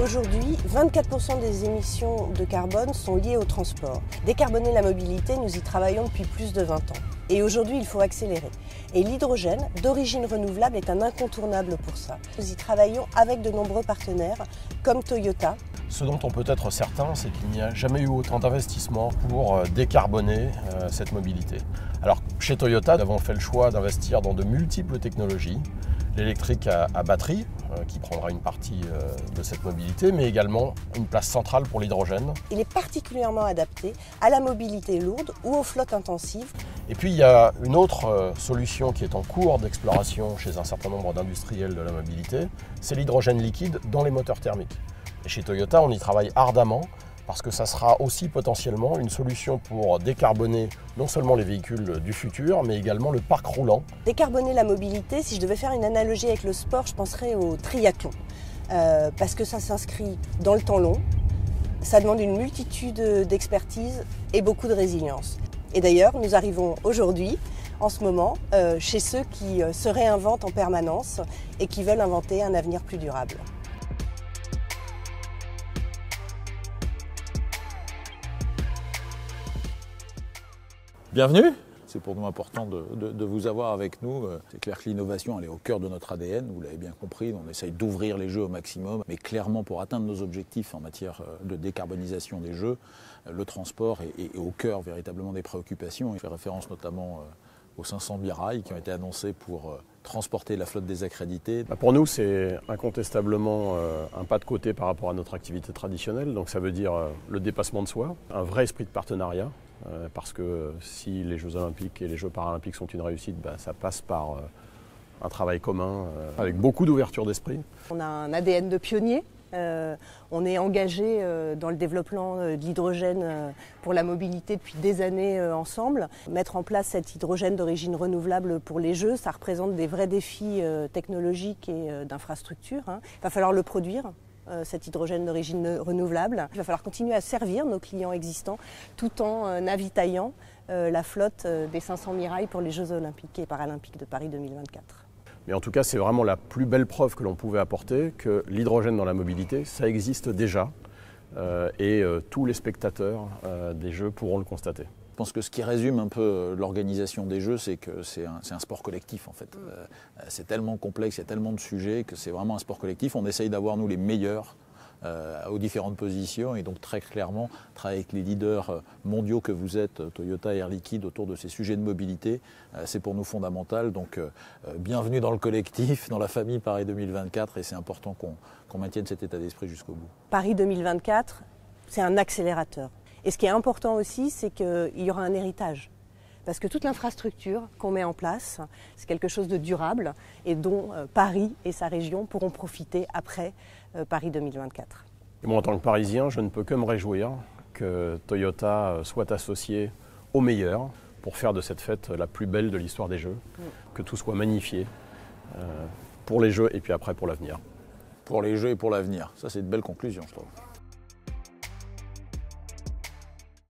Aujourd'hui, 24% des émissions de carbone sont liées au transport. Décarboner la mobilité, nous y travaillons depuis plus de 20 ans. Et aujourd'hui, il faut accélérer. Et l'hydrogène, d'origine renouvelable, est un incontournable pour ça. Nous y travaillons avec de nombreux partenaires, comme Toyota. Ce dont on peut être certain, c'est qu'il n'y a jamais eu autant d'investissements pour décarboner cette mobilité. Alors, chez Toyota, nous avons fait le choix d'investir dans de multiples technologies. L'électrique à batterie, qui prendra une partie de cette mobilité, mais également une place centrale pour l'hydrogène. Il est particulièrement adapté à la mobilité lourde ou aux flottes intensives. Et puis il y a une autre solution qui est en cours d'exploration chez un certain nombre d'industriels de la mobilité, c'est l'hydrogène liquide dans les moteurs thermiques. Et chez Toyota, on y travaille ardemment, parce que ça sera aussi potentiellement une solution pour décarboner non seulement les véhicules du futur, mais également le parc roulant. Décarboner la mobilité, si je devais faire une analogie avec le sport, je penserais au triathlon. Parce que ça s'inscrit dans le temps long, ça demande une multitude d'expertise et beaucoup de résilience. Et d'ailleurs, nous arrivons aujourd'hui, en ce moment, chez ceux qui se réinventent en permanence et qui veulent inventer un avenir plus durable. Bienvenue. C'est pour nous important de vous avoir avec nous. C'est clair que l'innovation, elle est au cœur de notre ADN, vous l'avez bien compris. On essaye d'ouvrir les jeux au maximum. Mais clairement, pour atteindre nos objectifs en matière de décarbonisation des jeux, le transport est au cœur véritablement des préoccupations. Il fait référence notamment aux 500 Mirail qui ont été annoncés pour transporter la flotte désaccréditée. Pour nous, c'est incontestablement un pas de côté par rapport à notre activité traditionnelle. Donc ça veut dire le dépassement de soi, un vrai esprit de partenariat. Parce que si les Jeux Olympiques et les Jeux Paralympiques sont une réussite, ça passe par un travail commun avec beaucoup d'ouverture d'esprit. On a un ADN de pionnier. On est engagé dans le développement de l'hydrogène pour la mobilité depuis des années ensemble. Mettre en place cet hydrogène d'origine renouvelable pour les Jeux, ça représente des vrais défis technologiques et d'infrastructure. Il va falloir le produire. Cet hydrogène d'origine renouvelable. Il va falloir continuer à servir nos clients existants tout en avitaillant la flotte des 500 Mirail pour les Jeux Olympiques et Paralympiques de Paris 2024. Mais en tout cas, c'est vraiment la plus belle preuve que l'on pouvait apporter que l'hydrogène dans la mobilité, ça existe déjà et tous les spectateurs des Jeux pourront le constater. Je pense que ce qui résume un peu l'organisation des Jeux, c'est que c'est un sport collectif en fait. C'est tellement complexe, il y a tellement de sujets que c'est vraiment un sport collectif. On essaye d'avoir nous les meilleurs aux différentes positions et donc très clairement travailler avec les leaders mondiaux que vous êtes, Toyota et Air Liquide, autour de ces sujets de mobilité, c'est pour nous fondamental. Donc bienvenue dans le collectif, dans la famille Paris 2024 et c'est important qu'on maintienne cet état d'esprit jusqu'au bout. Paris 2024, c'est un accélérateur. Et ce qui est important aussi, c'est qu'il y aura un héritage. Parce que toute l'infrastructure qu'on met en place, c'est quelque chose de durable et dont Paris et sa région pourront profiter après Paris 2024. Et moi, en tant que Parisien, je ne peux que me réjouir que Toyota soit associé aux meilleurs pour faire de cette fête la plus belle de l'histoire des Jeux. Que tout soit magnifié pour les Jeux et puis après pour l'avenir. Pour les Jeux et pour l'avenir. Ça, c'est une belle conclusion, je trouve.